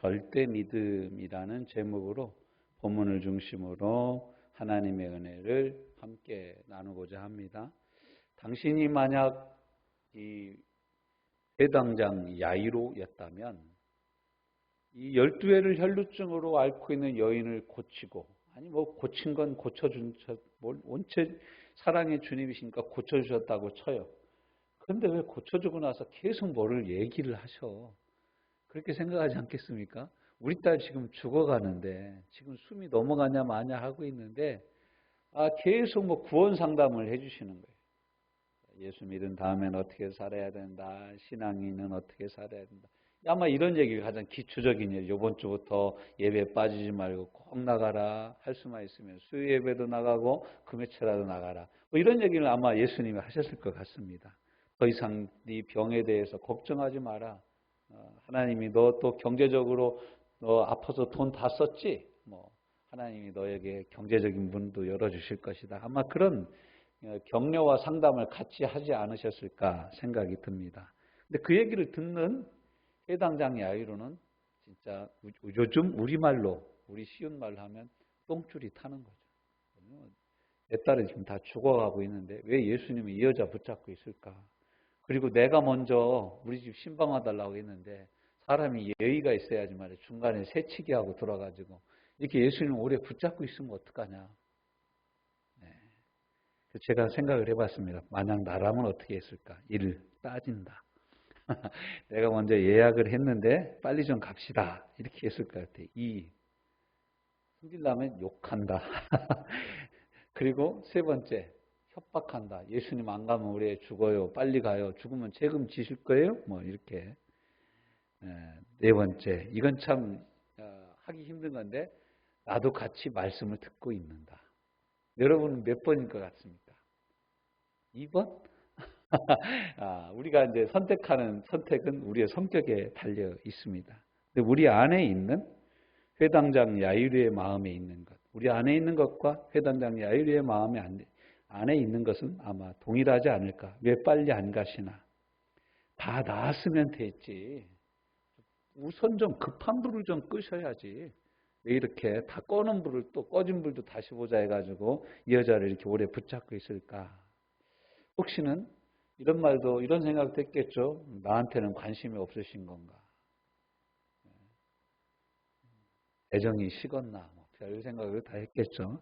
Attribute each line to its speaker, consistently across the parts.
Speaker 1: 절대 믿음이라는 제목으로 본문을 중심으로 하나님의 은혜를 함께 나누고자 합니다. 당신이 만약 이 회당장 야이로였다면 이 12회를 혈루증으로 앓고 있는 여인을 고치고, 아니 뭐 고친 건 고쳐준, 원체 사랑의 주님이시니까 고쳐주셨다고 쳐요. 그런데 왜 고쳐주고 나서 계속 뭐를 얘기를 하셔? 그렇게 생각하지 않겠습니까? 우리 딸 지금 죽어가는데, 지금 숨이 넘어가냐 마냐 하고 있는데, 계속 뭐 구원 상담을 해주시는 거예요. 예수 믿은 다음엔 어떻게 살아야 된다. 신앙인은 어떻게 살아야 된다. 아마 이런 얘기가 가장 기초적인 일. 이번 주부터 예배 빠지지 말고 꼭 나가라. 할 수만 있으면 수요 예배도 나가고 금요일라도 나가라. 뭐 이런 얘기를 아마 예수님이 하셨을 것 같습니다. 더 이상 네 병에 대해서 걱정하지 마라. 하나님이 너 또 경제적으로 너 아파서 돈 다 썼지? 뭐 하나님이 너에게 경제적인 문도 열어주실 것이다. 아마 그런 격려와 상담을 같이 하지 않으셨을까 생각이 듭니다. 근데 그 얘기를 듣는 해당장 야이로는 진짜 요즘 우리말로, 우리 쉬운 말로 하면 똥줄이 타는 거죠. 내 딸은 지금 다 죽어가고 있는데 왜 예수님이 이 여자 붙잡고 있을까? 그리고 내가 먼저 우리 집 신방와 달라고 했는데 사람이 예의가 있어야지 말이야. 중간에 새치기 하고 들어가지고 이렇게 예수님 오래 붙잡고 있으면 어떡하냐. 제가 생각을 해봤습니다. 만약 나라면 어떻게 했을까? 1. 따진다. 내가 먼저 예약을 했는데 빨리 좀 갑시다. 이렇게 했을 것 같아요. 2. 숨기려면 욕한다. 그리고 3번째, 협박한다. 예수님 안 가면 우리 애 죽어요. 빨리 가요. 죽으면 책임 지실 거예요? 뭐 이렇게. 4번째, 이건 참 하기 힘든 건데 나도 같이 말씀을 듣고 있는다. 여러분은 몇 번일 것 같습니까? 2번? 우리가 이제 선택하는 선택은 우리의 성격에 달려 있습니다. 근데 우리 안에 있는 회당장 야이로의 마음에 있는 것, 우리 안에 있는 것과 회당장 야이로의 마음에 안에 있는 것은 아마 동일하지 않을까. 왜 빨리 안 가시나? 다 나았으면 됐지. 우선 좀 급한 불을 좀 끄셔야지. 왜 이렇게 다 꺼는 불을 또 꺼진 불도 다시 보자 해가지고 이 여자를 이렇게 오래 붙잡고 있을까? 혹시는 이런 말도, 이런 생각도 했겠죠. 나한테는 관심이 없으신 건가? 애정이 식었나? 뭐 별 생각을 다 했겠죠.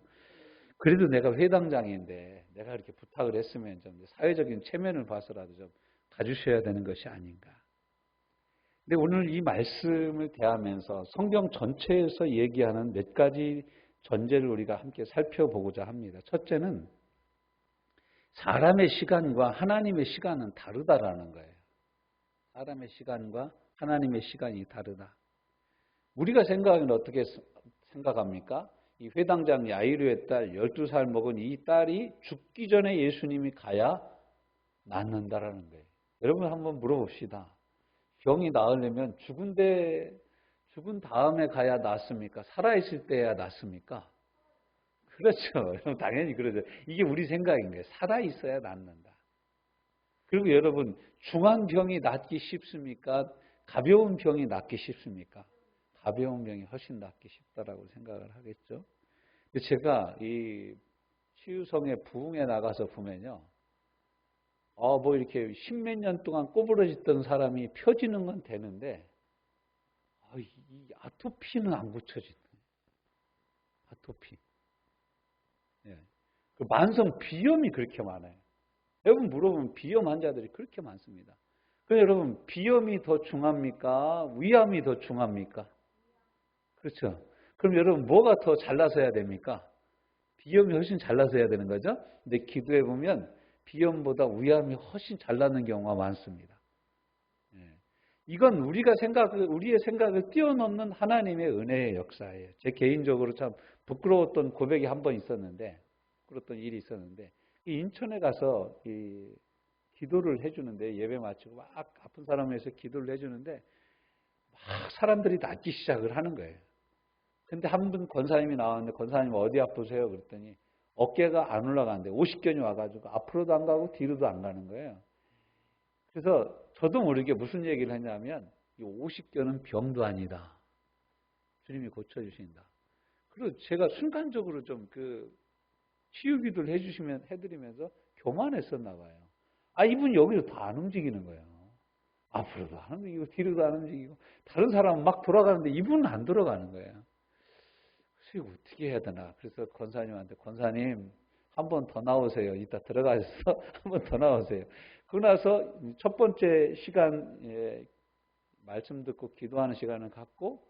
Speaker 1: 그래도 내가 회당장인데 내가 이렇게 부탁을 했으면 좀 사회적인 체면을 봐서라도 좀 가주셔야 되는 것이 아닌가. 근데 오늘 이 말씀을 대하면서 성경 전체에서 얘기하는 몇 가지 전제를 우리가 함께 살펴보고자 합니다. 첫째는 사람의 시간과 하나님의 시간은 다르다라는 거예요. 사람의 시간과 하나님의 시간이 다르다. 우리가 생각하면 어떻게 생각합니까? 이 회당장 야이로의 딸 12살 먹은 이 딸이 죽기 전에 예수님이 가야 낫는다라는 거예요. 여러분 한번 물어봅시다. 병이 나으려면 죽은 다음에 가야 낫습니까? 살아있을 때야 낫습니까? 그렇죠. 당연히 그러죠. 이게 우리 생각인 거예요. 살아있어야 낫는다. 그리고 여러분, 중한 병이 낫기 쉽습니까? 가벼운 병이 낫기 쉽습니까? 가벼운 병이 훨씬 낫기 쉽다라고 생각을 하겠죠. 제가 이 치유성의 부흥에 나가서 보면요. 뭐 이렇게 십몇 년 동안 꼬부러졌던 사람이 펴지는 건 되는데, 이 아토피는 안 고쳐진다. 아토피. 예. 그 만성 비염이 그렇게 많아요. 여러분 물어보면 비염 환자들이 그렇게 많습니다. 그럼 여러분 비염이 더 중합니까? 위암이 더 중합니까? 그렇죠. 그럼 여러분 뭐가 더 잘나서야 됩니까? 비염이 훨씬 잘나서야 되는 거죠. 근데 기도해 보면 비염보다 위암이 훨씬 잘나는 경우가 많습니다. 이건 우리의 생각을 뛰어넘는 하나님의 은혜의 역사예요. 제 개인적으로 참 부끄러웠던 고백이 한 번 있었는데, 부끄러웠던 일이 있었는데, 인천에 가서 기도를 해주는데, 예배 마치고 막 아픈 사람을 위해서 기도를 해주는데, 막 사람들이 낫기 시작을 하는 거예요. 근데 한 분 권사님이 나왔는데, 권사님 어디 아프세요? 그랬더니, 어깨가 안 올라가는데, 50견이 와가지고, 앞으로도 안 가고, 뒤로도 안 가는 거예요. 그래서 저도 모르게 무슨 얘기를 했냐면 이 50견은 병도 아니다. 주님이 고쳐주신다. 그리고 제가 순간적으로 좀 치유 기도를 해드리면서 교만했었나 봐요. 이분 여기서 다 안 움직이는 거예요. 앞으로도 안 움직이고 뒤로도 안 움직이고 다른 사람은 막 돌아가는데 이분은 안 돌아가는 거예요. 그래서 이거 어떻게 해야 되나. 그래서 권사님한테 권사님 한 번 더 나오세요. 이따 들어가셔서 한 번 더 나오세요. 그러고 나서 첫 번째 시간 말씀 듣고 기도하는 시간을 갖고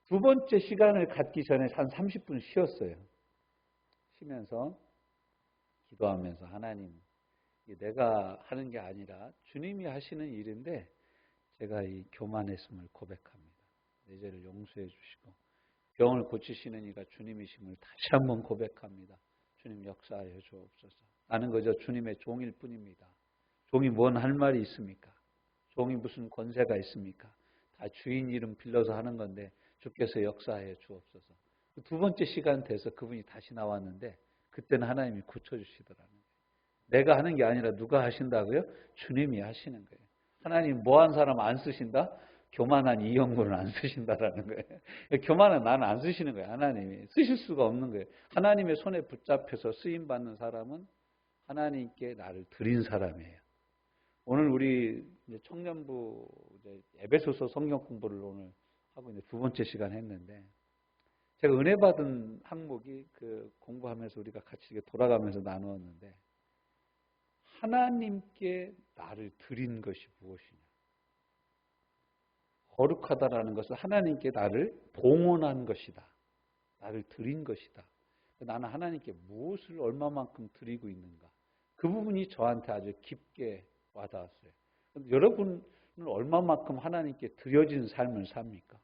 Speaker 1: 두 번째 시간을 갖기 전에 한 30분 쉬었어요. 쉬면서 기도하면서 하나님 내가 하는 게 아니라 주님이 하시는 일인데 제가 이 교만했음을 고백합니다. 내 죄를 용서해 주시고 병을 고치시는 이가 주님이심을 다시 한번 고백합니다. 주님 역사하여 주옵소서. 나는 그저 주님의 종일 뿐입니다. 종이 뭔 할 말이 있습니까? 종이 무슨 권세가 있습니까? 다 주인 이름 빌려서 하는 건데 주께서 역사하여 주옵소서. 두 번째 시간 돼서 그분이 다시 나왔는데 그때는 하나님이 고쳐주시더라는 거예요. 내가 하는 게 아니라 누가 하신다고요? 주님이 하시는 거예요. 하나님 뭐한 사람 안 쓰신다? 교만한 이영구는 안 쓰신다라는 거예요. 교만한 나는 안 쓰시는 거예요. 하나님이. 쓰실 수가 없는 거예요. 하나님의 손에 붙잡혀서 쓰임받는 사람은 하나님께 나를 드린 사람이에요. 오늘 우리 청년부 에베소서 성경 공부를 오늘 하고 이제 두 번째 시간 했는데 제가 은혜 받은 항목이 공부하면서 우리가 같이 돌아가면서 나누었는데 하나님께 나를 드린 것이 무엇이냐. 거룩하다라는 것은 하나님께 나를 봉헌한 것이다. 나를 드린 것이다. 나는 하나님께 무엇을 얼마만큼 드리고 있는가. 그 부분이 저한테 아주 깊게 와닿았어요. 여러분은 얼마만큼 하나님께 드려진 삶을 삽니까?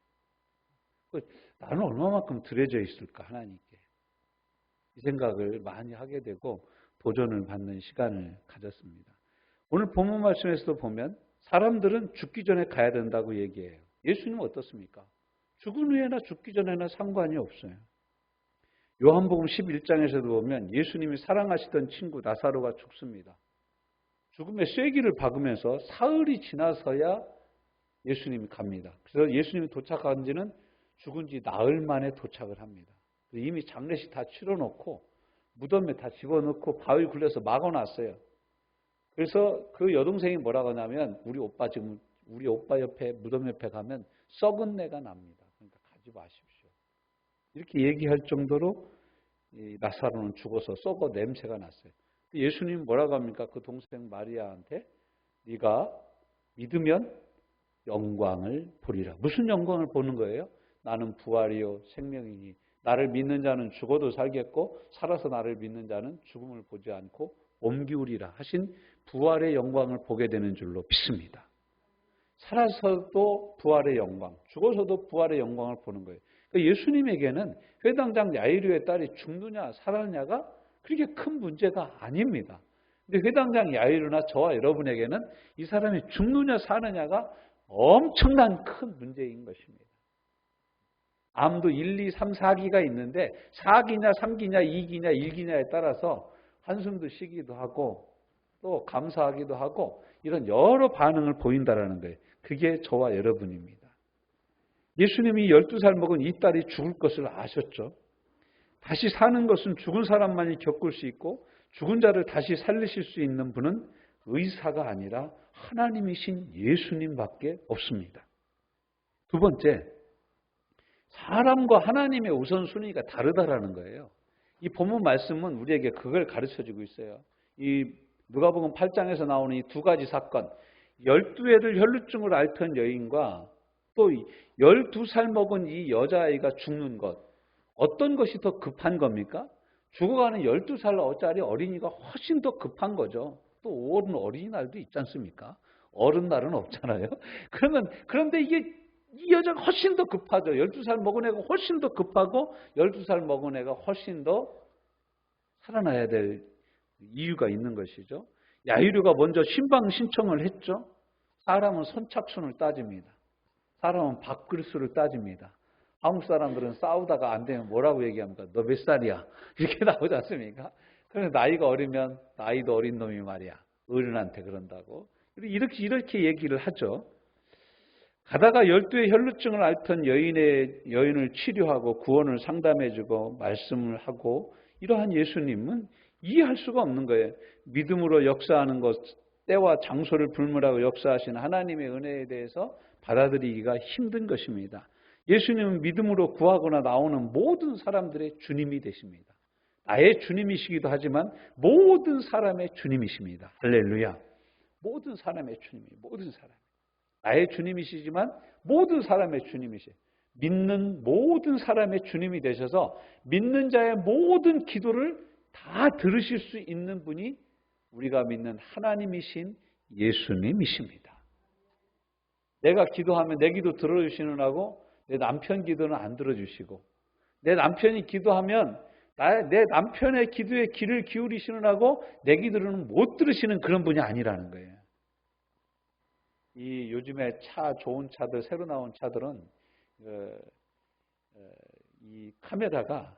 Speaker 1: 나는 얼마만큼 드려져 있을까 하나님께. 이 생각을 많이 하게 되고 도전을 받는 시간을 가졌습니다. 오늘 본문 말씀에서도 보면 사람들은 죽기 전에 가야 된다고 얘기해요. 예수님은 어떻습니까? 죽은 후에나 죽기 전에나 상관이 없어요. 요한복음 11장에서도 보면 예수님이 사랑하시던 친구 나사로가 죽습니다. 죽음의 쐐기를 박으면서 사흘이 지나서야 예수님이 갑니다. 그래서 예수님이 도착한 지는 죽은 지 나흘 만에 도착을 합니다. 이미 장례식 다 치러놓고 무덤에 다 집어넣고 바위 굴려서 막아놨어요. 그래서 그 여동생이 뭐라고 하냐면 우리 오빠 옆에 무덤 옆에 가면 썩은 내가 납니다. 그러니까 가지 마십시오. 이렇게 얘기할 정도로 이 나사로는 죽어서 썩어 냄새가 났어요. 예수님이 뭐라고 합니까? 그 동생 마리아한테 네가 믿으면 영광을 보리라. 무슨 영광을 보는 거예요? 나는 부활이요 생명이니 나를 믿는 자는 죽어도 살겠고 살아서 나를 믿는 자는 죽음을 보지 않고 옮기우리라 하신 부활의 영광을 보게 되는 줄로 믿습니다. 살아서도 부활의 영광, 죽어서도 부활의 영광을 보는 거예요. 그러니까 예수님에게는 회당장 야이로의 딸이 죽느냐 살았느냐가 그렇게 큰 문제가 아닙니다. 근데 회당장 야이로나 저와 여러분에게는 이 사람이 죽느냐 사느냐가 엄청난 큰 문제인 것입니다. 암도 1, 2, 3, 4기가 있는데 4기냐 3기냐 2기냐 1기냐에 따라서 한숨도 쉬기도 하고 또 감사하기도 하고 이런 여러 반응을 보인다라는 거예요. 그게 저와 여러분입니다. 예수님이 12살 먹은 이 딸이 죽을 것을 아셨죠. 다시 사는 것은 죽은 사람만이 겪을 수 있고 죽은 자를 다시 살리실 수 있는 분은 의사가 아니라 하나님이신 예수님밖에 없습니다. 두 번째, 사람과 하나님의 우선순위가 다르다라는 거예요. 이 본문 말씀은 우리에게 그걸 가르쳐주고 있어요. 이 누가복음 8장에서 나오는 이 두 가지 사건, 12애를 혈루증을 앓던 여인과 또 12살 먹은 이 여자아이가 죽는 것, 어떤 것이 더 급한 겁니까? 죽어가는 12살짜리 어린이가 훨씬 더 급한 거죠. 또 5월은 어린이날도 있지 않습니까? 어른날은 없잖아요. 그런데 이 여자가 훨씬 더 급하죠. 12살 먹은 애가 훨씬 더 급하고 12살 먹은 애가 훨씬 더 살아나야 될 이유가 있는 것이죠. 야이로가 먼저 신방 신청을 했죠. 사람은 선착순을 따집니다. 사람은 밥그릇을 따집니다. 한국 사람들은 싸우다가 안 되면 뭐라고 얘기합니까? 너 몇 살이야? 이렇게 나오지 않습니까? 그런데 나이가 어리면 나이도 어린 놈이 말이야. 어른한테 그런다고. 이렇게 얘기를 하죠. 가다가 12의 혈루증을 앓던 여인을 치료하고 구원을 상담해주고 말씀을 하고 이러한 예수님은 이해할 수가 없는 거예요. 믿음으로 역사하는 것, 때와 장소를 불문하고 역사하신 하나님의 은혜에 대해서 받아들이기가 힘든 것입니다. 예수님은 믿음으로 구하거나 나오는 모든 사람들의 주님이 되십니다. 나의 주님이시기도 하지만 모든 사람의 주님이십니다. 할렐루야. 모든 사람의 주님이, 모든 사람. 나의 주님이시지만 모든 사람의 주님이시. 믿는 모든 사람의 주님이 되셔서 믿는 자의 모든 기도를 다 들으실 수 있는 분이 우리가 믿는 하나님이신 예수님이십니다. 내가 기도하면 내 기도 들어주시느라고 내 남편 기도는 안 들어주시고, 내 남편이 기도하면 내 남편의 기도에 귀를 기울이시느라고 내 기도는 못 들으시는 그런 분이 아니라는 거예요. 이 요즘에 좋은 차들, 새로 나온 차들은 이 카메라가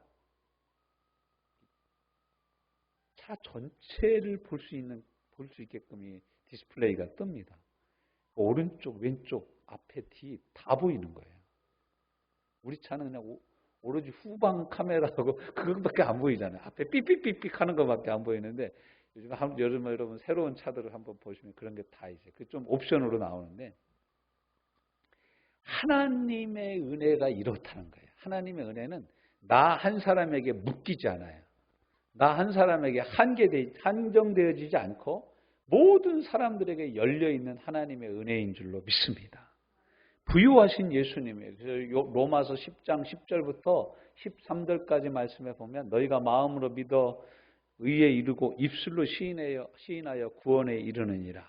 Speaker 1: 차 전체를 볼 수 있게끔 이 디스플레이가 뜹니다. 오른쪽, 왼쪽, 앞에, 뒤 다 보이는 거예요. 우리 차는 그냥 오로지 후방 카메라하고 그것밖에 안 보이잖아요. 앞에 삐삐삐삐 하는 것밖에 안 보이는데 요즘 여러분 새로운 차들을 한번 보시면 그런 게 다 있어요. 그 좀 옵션으로 나오는데 하나님의 은혜가 이렇다는 거예요. 하나님의 은혜는 나 한 사람에게 묶이지 않아요. 나 한 사람에게 한정되어지지 않고 모든 사람들에게 열려있는 하나님의 은혜인 줄로 믿습니다. 부유하신 예수님이에요. 그래서 로마서 10장 10절부터 13절까지 말씀해 보면 너희가 마음으로 믿어 의에 이르고 입술로 시인하여 구원에 이르느니라.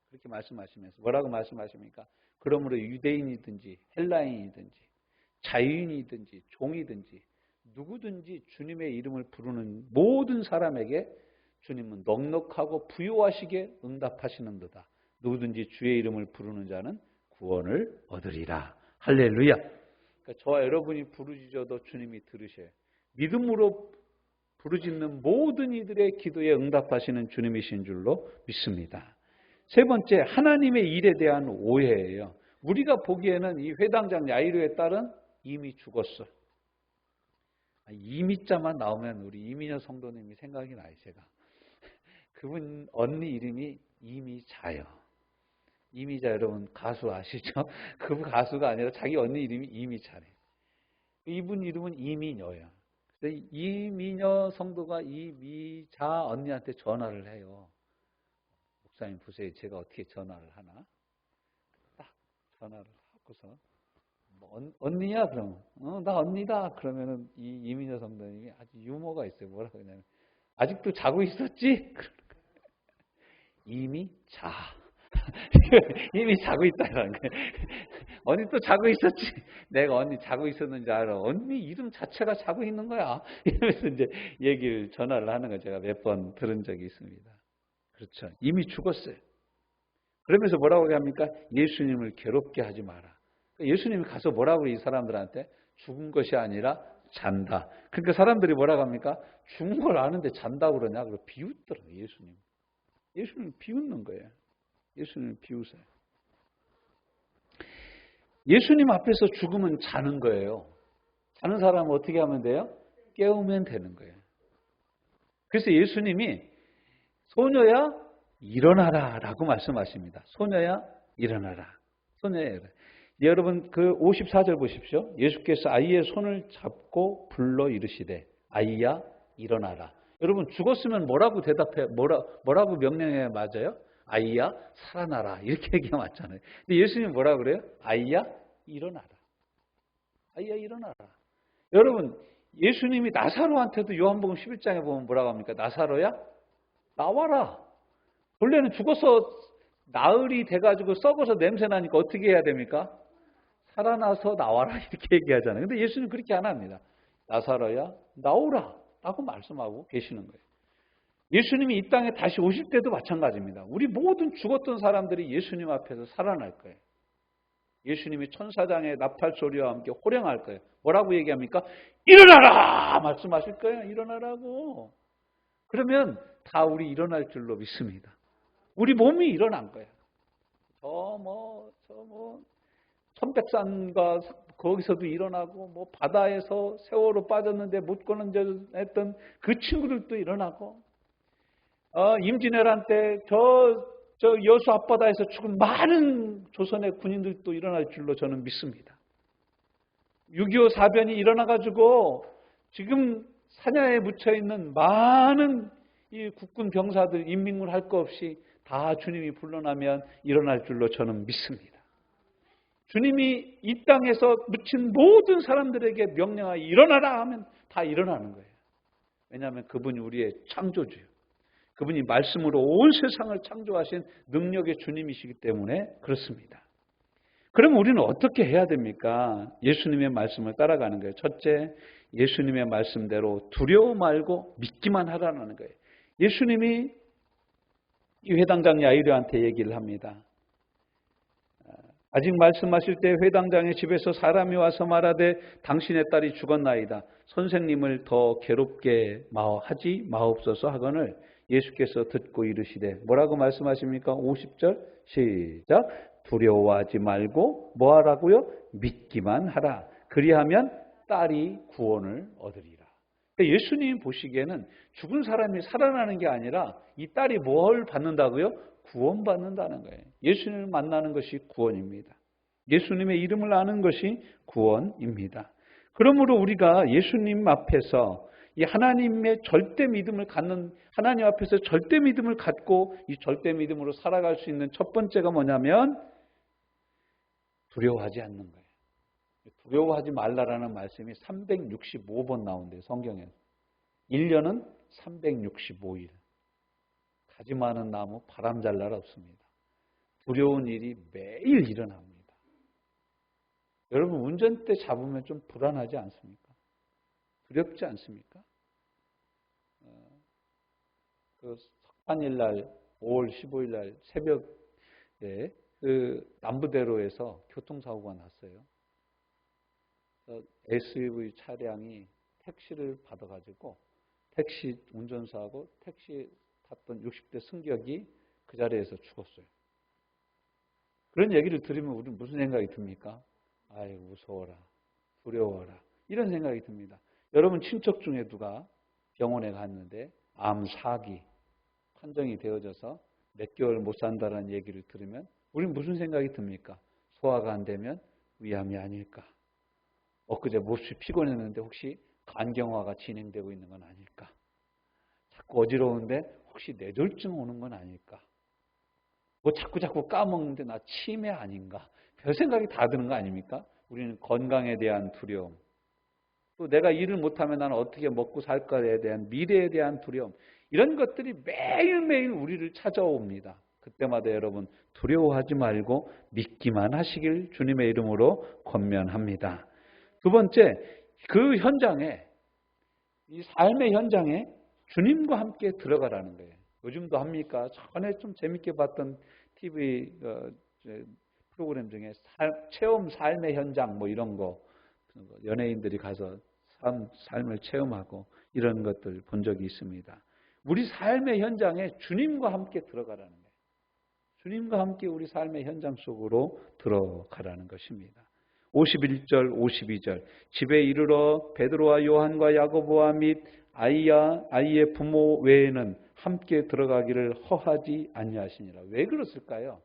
Speaker 1: 그렇게 말씀하시면서 뭐라고 말씀하십니까? 그러므로 유대인이든지 헬라인이든지 자유인이든지 종이든지 누구든지 주님의 이름을 부르는 모든 사람에게 주님은 넉넉하고 부유하시게 응답하시는도다. 누구든지 주의 이름을 부르는 자는 구원을 얻으리라. 할렐루야. 그러니까 저와 여러분이 부르짖어도 주님이 들으셔요. 믿음으로 부르짖는 모든 이들의 기도에 응답하시는 주님이신 줄로 믿습니다. 세 번째, 하나님의 일에 대한 오해예요. 우리가 보기에는 이 회당장 야이로의 딸은 이미 죽었어. 이미자만 나오면 우리 이민여 성도님이 생각이 나요. 제가 그분 언니 이름이 이미자요. 이미자 여러분 가수 아시죠? 그분 가수가 아니라 자기 언니 이름이 이미자래. 이분 이름은 이민여예요. 그래서 이민여 성도가 이미자 언니한테 전화를 해요. 목사님 보세요. 제가 어떻게 전화를 하나? 딱 전화를 하고서 언니야? 그러면 나 언니다. 그러면은 이 이민여 성도님이 아주 유머가 있어요. 뭐라고 하냐면 아직도 자고 있었지? 이미 자. 이미 자고 있다는 거예요. 언니 또 자고 있었지? 내가 언니 자고 있었는지 알아. 언니 이름 자체가 자고 있는 거야. 이러면서 이제 전화를 하는 거 제가 몇 번 들은 적이 있습니다. 그렇죠. 이미 죽었어요. 그러면서 뭐라고 합니까? 예수님을 괴롭게 하지 마라. 예수님이 가서 뭐라고 이 사람들한테? 죽은 것이 아니라 잔다. 그러니까 사람들이 뭐라고 합니까? 죽은 걸 아는데 잔다고 그러냐? 그리고 비웃더라고요. 예수님. 예수님을 비웃는 거예요. 예수님을 비웃어요. 예수님 앞에서 죽으면 자는 거예요. 자는 사람은 어떻게 하면 돼요? 깨우면 되는 거예요. 그래서 예수님이 소녀야 일어나라 라고 말씀하십니다. 소녀야 일어나라. 소녀야 일어나라. 여러분 그 54절 보십시오. 예수께서 아이의 손을 잡고 불러 이르시되 아이야 일어나라. 여러분 죽었으면 뭐라고 대답해? 뭐라고 명령해야 맞아요? 아이야 살아나라. 이렇게 얘기가 맞잖아요. 근데 예수님 뭐라 그래요? 아이야 일어나라. 아이야 일어나라. 여러분 예수님이 나사로한테도 요한복음 11장에 보면 뭐라고 합니까? 나사로야 나와라. 원래는 죽어서 나흘이 돼가지고 썩어서 냄새 나니까 어떻게 해야 됩니까? 살아나서 나와라 이렇게 얘기하잖아요. 근데 예수님 그렇게 안 합니다. 나사로야 나오라 라고 말씀하고 계시는 거예요. 예수님이 이 땅에 다시 오실 때도 마찬가지입니다. 우리 모든 죽었던 사람들이 예수님 앞에서 살아날 거예요. 예수님이 천사장의 나팔 소리와 함께 호령할 거예요. 뭐라고 얘기합니까? 일어나라! 말씀하실 거예요. 일어나라고. 그러면 다 우리 일어날 줄로 믿습니다. 우리 몸이 일어난 거예요. 선백산과 거기서도 일어나고 뭐 바다에서 세월호 빠졌는데 못 건졌던 그 친구들도 일어나고 임진왜란 때 저 여수 앞바다에서 죽은 많은 조선의 군인들도 일어날 줄로 저는 믿습니다. 6.25 사변이 일어나가지고 지금 사냐에 묻혀있는 많은 이 국군 병사들 인민군 할 거 없이 다 주님이 불러나면 일어날 줄로 저는 믿습니다. 주님이 이 땅에서 묻힌 모든 사람들에게 명령하여 일어나라 하면 다 일어나는 거예요. 왜냐하면 그분이 우리의 창조주예요. 그분이 말씀으로 온 세상을 창조하신 능력의 주님이시기 때문에 그렇습니다. 그럼 우리는 어떻게 해야 됩니까? 예수님의 말씀을 따라가는 거예요. 첫째, 예수님의 말씀대로 두려워 말고 믿기만 하라는 거예요. 예수님이 이 회당장 야이로한테 얘기를 합니다. 아직 말씀하실 때 회당장의 집에서 사람이 와서 말하되 당신의 딸이 죽었나이다. 선생님을 더 괴롭게 하지 마옵소서 하거늘 예수께서 듣고 이르시되 뭐라고 말씀하십니까? 50절 시작. 두려워하지 말고 뭐 하라고요? 믿기만 하라. 그리하면 딸이 구원을 얻으리라. 그러니까 예수님 보시기에는 죽은 사람이 살아나는 게 아니라 이 딸이 뭘 받는다고요? 구원받는다는 거예요. 예수님을 만나는 것이 구원입니다. 예수님의 이름을 아는 것이 구원입니다. 그러므로 우리가 예수님 앞에서 이 하나님의 절대 믿음을 갖는, 하나님 앞에서 절대 믿음을 갖고 이 절대 믿음으로 살아갈 수 있는 첫 번째가 뭐냐면 두려워하지 않는 거예요. 두려워하지 말라라는 말씀이 365번 나온대요, 성경에는. 1년은 365일. 가지 많은 나무 바람 잘 날 없습니다. 두려운 일이 매일 일어납니다. 여러분 운전대 잡으면 좀 불안하지 않습니까? 두렵지 않습니까? 그 석탄일 날 5월 15일 날 새벽에 그 남부대로에서 교통사고가 났어요. SUV 차량이 택시를 받아가지고 택시 운전사하고 택시 탔던 60대 승객이 그 자리에서 죽었어요. 그런 얘기를 들으면 우리는 무슨 생각이 듭니까? 아이고 무서워라, 두려워라 이런 생각이 듭니다. 여러분 친척 중에 누가 병원에 갔는데 암 4기 판정이 되어져서 몇 개월 못 산다는 얘기를 들으면 우리는 무슨 생각이 듭니까? 소화가 안 되면 위암이 아닐까? 엊그제 몹시 피곤했는데 혹시 간경화가 진행되고 있는 건 아닐까? 자꾸 어지러운데 혹시 뇌졸중 오는 건 아닐까? 뭐 자꾸 까먹는데 나 치매 아닌가? 별 생각이 다 드는 거 아닙니까? 우리는 건강에 대한 두려움, 또 내가 일을 못하면 나는 어떻게 먹고 살까에 대한 미래에 대한 두려움, 이런 것들이 매일매일 우리를 찾아옵니다. 그때마다 여러분 두려워하지 말고 믿기만 하시길 주님의 이름으로 권면합니다. 두 번째, 그 현장에, 이 삶의 현장에 주님과 함께 들어가라는 거예요. 요즘도 합니까? 전에 좀 재밌게 봤던 TV 프로그램 중에 체험 삶의 현장 뭐 이런 거 연예인들이 가서 삶을 체험하고 이런 것들 본 적이 있습니다. 우리 삶의 현장에 주님과 함께 들어가라는 거예요. 주님과 함께 우리 삶의 현장 속으로 들어가라는 것입니다. 51절, 52절 집에 이르러 베드로와 요한과 야고보와 및 아이의 부모 외에는 함께 들어가기를 허하지 아니하시니라. 왜 그랬을까요?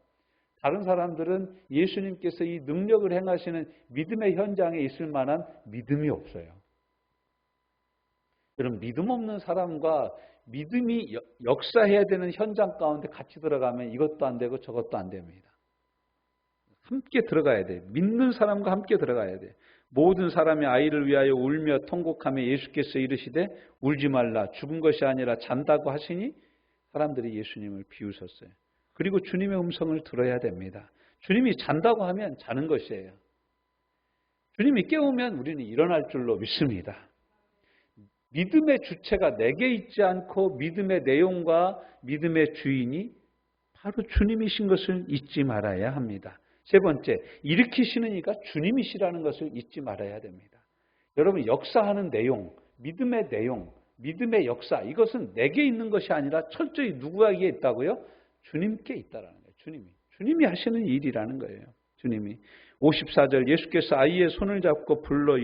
Speaker 1: 다른 사람들은 예수님께서 이 능력을 행하시는 믿음의 현장에 있을 만한 믿음이 없어요. 여러분 믿음 없는 사람과 믿음이 역사해야 되는 현장 가운데 같이 들어가면 이것도 안 되고 저것도 안 됩니다. 함께 들어가야 돼요. 믿는 사람과 함께 들어가야 돼요. 모든 사람이 아이를 위하여 울며 통곡하며 예수께서 이르시되 울지 말라 죽은 것이 아니라 잔다고 하시니 사람들이 예수님을 비웃었어요. 그리고 주님의 음성을 들어야 됩니다. 주님이 잔다고 하면 자는 것이에요. 주님이 깨우면 우리는 일어날 줄로 믿습니다. 믿음의 주체가 내게 있지 않고 믿음의 내용과 믿음의 주인이 바로 주님이신 것을 잊지 말아야 합니다. 세 번째, 일으키시는 이가 주님이시라는 것을 잊지 말아야 됩니다. 여러분 역사하는 내용, 믿음의 내용, 믿음의 역사, 이것은 내게 있는 것이 아니라 철저히 누구에게 있다고요? 주님께 있다라는 거예요. 주님이 하시는 일이라는 거예요. 주님이. 54절 예수께서 아이의 손을 잡고 불러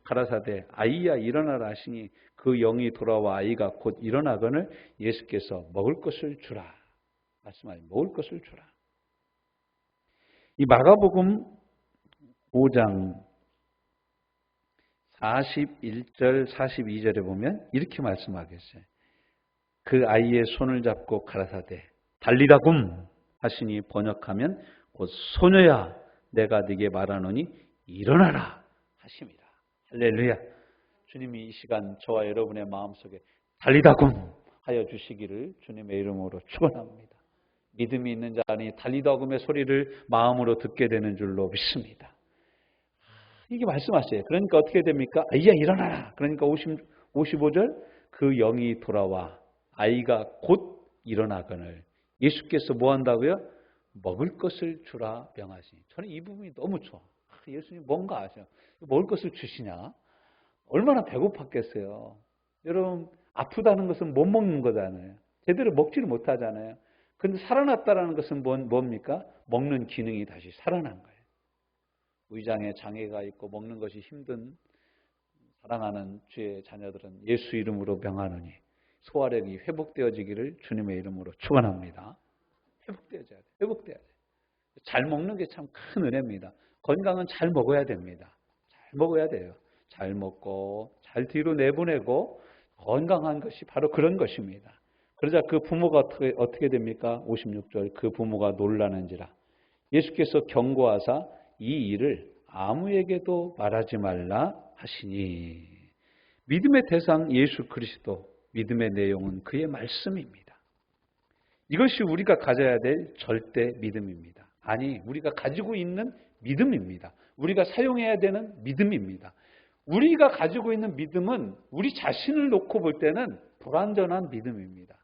Speaker 1: 가라사대 아이야 일어나라 하시니 그 영이 돌아와 아이가 곧 일어나거늘 예수께서 먹을 것을 주라. 말씀하신 먹을 것을 주라. 이 마가복음 5장 41절 42절에 보면 이렇게 말씀하겠어요. 그 아이의 손을 잡고 가라사대 달리다굼 하시니 번역하면 곧 소녀야 내가 네게 말하노니 일어나라 하심이라. 할렐루야. 주님이 이 시간 저와 여러분의 마음속에 달리다굼 하여 주시기를 주님의 이름으로 축원합니다. 믿음이 있는 자니 달리다굼의 소리를 마음으로 듣게 되는 줄로 믿습니다. 이게 말씀하세요. 그러니까 어떻게 됩니까? 아이야 일어나라. 그러니까 55절 그 영이 돌아와 아이가 곧 일어나거늘 예수께서 뭐 한다고요? 먹을 것을 주라 명하시니. 저는 이 부분이 너무 좋아. 예수님 뭔가 아세요? 먹을 것을 주시냐? 얼마나 배고팠겠어요. 여러분 아프다는 것은 못 먹는 거잖아요. 제대로 먹지를 못하잖아요. 그런데 살아났다는 것은 뭡니까? 먹는 기능이 다시 살아난 거예요. 위장에 장애가 있고 먹는 것이 힘든 사랑하는 주의 자녀들은 예수 이름으로 명하노니 소화력이 회복되어지기를 주님의 이름으로 축원합니다. 회복되어져야 돼. 회복돼야 돼. 잘 먹는 게 참 큰 은혜입니다. 건강은 잘 먹어야 됩니다. 잘 먹어야 돼요. 잘 먹고 잘 뒤로 내보내고 건강한 것이 바로 그런 것입니다. 그러자 그 부모가 어떻게 됩니까? 56절 그 부모가 놀라는지라 예수께서 경고하사 이 일을 아무에게도 말하지 말라 하시니. 믿음의 대상 예수 그리스도, 믿음의 내용은 그의 말씀입니다. 이것이 우리가 가져야 될 절대 믿음입니다. 아니, 우리가 가지고 있는 믿음입니다. 우리가 사용해야 되는 믿음입니다. 우리가 가지고 있는 믿음은 우리 자신을 놓고 볼 때는 불완전한 믿음입니다.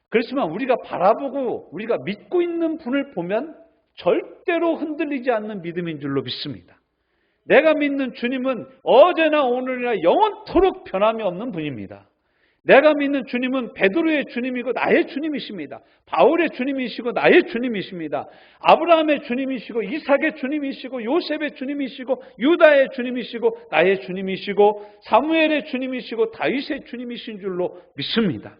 Speaker 1: 그렇지만 우리가 바라보고 우리가 믿고 있는 분을 보면 절대로 흔들리지 않는 믿음인 줄로 믿습니다. 내가 믿는 주님은 어제나 오늘이나 영원토록 변함이 없는 분입니다. 내가 믿는 주님은 베드로의 주님이고 나의 주님이십니다. 바울의 주님이시고 나의 주님이십니다. 아브라함의 주님이시고 이삭의 주님이시고 요셉의 주님이시고 유다의 주님이시고 나의 주님이시고 사무엘의 주님이시고 다윗의 주님이신 줄로 믿습니다.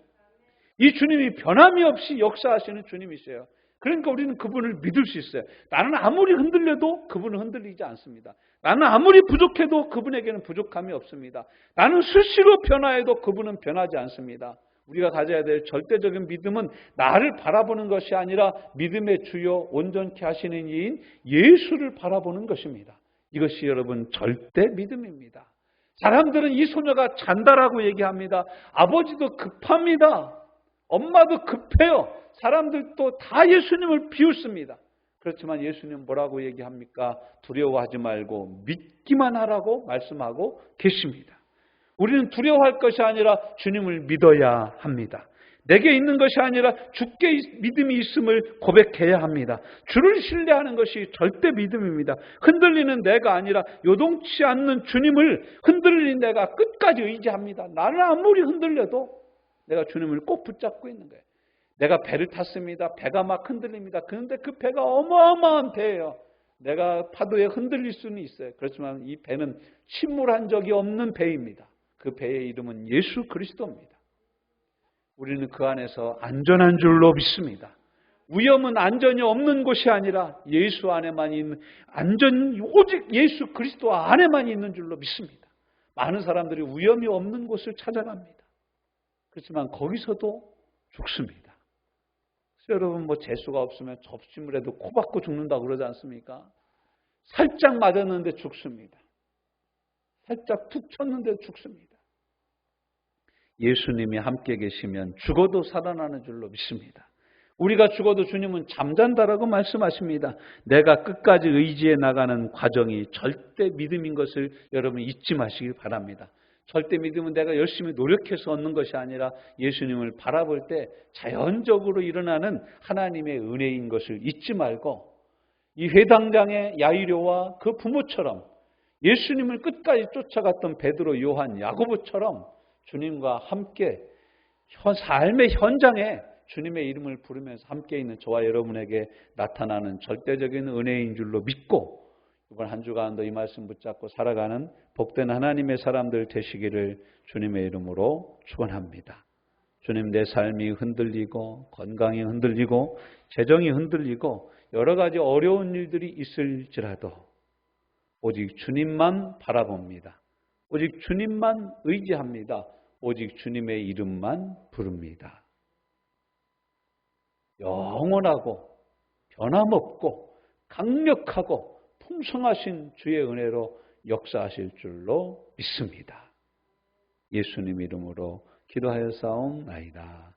Speaker 1: 이 주님이 변함이 없이 역사하시는 주님이세요. 그러니까 우리는 그분을 믿을 수 있어요. 나는 아무리 흔들려도 그분은 흔들리지 않습니다. 나는 아무리 부족해도 그분에게는 부족함이 없습니다. 나는 수시로 변화해도 그분은 변하지 않습니다. 우리가 가져야 될 절대적인 믿음은 나를 바라보는 것이 아니라 믿음의 주요 온전케 하시는 이인 예수를 바라보는 것입니다. 이것이 여러분 절대 믿음입니다. 사람들은 이 소녀가 잔다라고 얘기합니다. 아버지도 급합니다. 엄마도 급해요. 사람들도 다 예수님을 비웃습니다. 그렇지만 예수님 뭐라고 얘기합니까? 두려워하지 말고 믿기만 하라고 말씀하고 계십니다. 우리는 두려워할 것이 아니라 주님을 믿어야 합니다. 내게 있는 것이 아니라 주께 믿음이 있음을 고백해야 합니다. 주를 신뢰하는 것이 절대 믿음입니다. 흔들리는 내가 아니라 요동치 않는 주님을 흔들린 내가 끝까지 의지합니다. 나는 아무리 흔들려도 내가 주님을 꼭 붙잡고 있는 거예요. 내가 배를 탔습니다. 배가 막 흔들립니다. 그런데 그 배가 어마어마한 배예요. 내가 파도에 흔들릴 수는 있어요. 그렇지만 이 배는 침몰한 적이 없는 배입니다. 그 배의 이름은 예수 그리스도입니다. 우리는 그 안에서 안전한 줄로 믿습니다. 위험은 안전이 없는 곳이 아니라 예수 안에만 있는 오직 예수 그리스도 안에만 있는 줄로 믿습니다. 많은 사람들이 위험이 없는 곳을 찾아갑니다. 그렇지만 거기서도 죽습니다. 여러분 재수가 없으면 접시물에도 코 박고 죽는다고 그러지 않습니까? 살짝 맞았는데 죽습니다. 살짝 툭 쳤는데 죽습니다. 예수님이 함께 계시면 죽어도 살아나는 줄로 믿습니다. 우리가 죽어도 주님은 잠잔다라고 말씀하십니다. 내가 끝까지 의지해 나가는 과정이 절대 믿음인 것을 여러분 잊지 마시길 바랍니다. 절대 믿음은 내가 열심히 노력해서 얻는 것이 아니라 예수님을 바라볼 때 자연적으로 일어나는 하나님의 은혜인 것을 잊지 말고 이 회당장의 야이로와 그 부모처럼 예수님을 끝까지 쫓아갔던 베드로, 요한, 야고보처럼 주님과 함께 삶의 현장에 주님의 이름을 부르면서 함께 있는 저와 여러분에게 나타나는 절대적인 은혜인 줄로 믿고 이번 한 주간도 이 말씀 붙잡고 살아가는 복된 하나님의 사람들 되시기를 주님의 이름으로 축원합니다. 주님, 내 삶이 흔들리고 건강이 흔들리고 재정이 흔들리고 여러 가지 어려운 일들이 있을지라도 오직 주님만 바라봅니다. 오직 주님만 의지합니다. 오직 주님의 이름만 부릅니다. 영원하고 변함없고 강력하고 풍성하신 주의 은혜로 역사하실 줄로 믿습니다. 예수님 이름으로 기도하여 사옵나이다.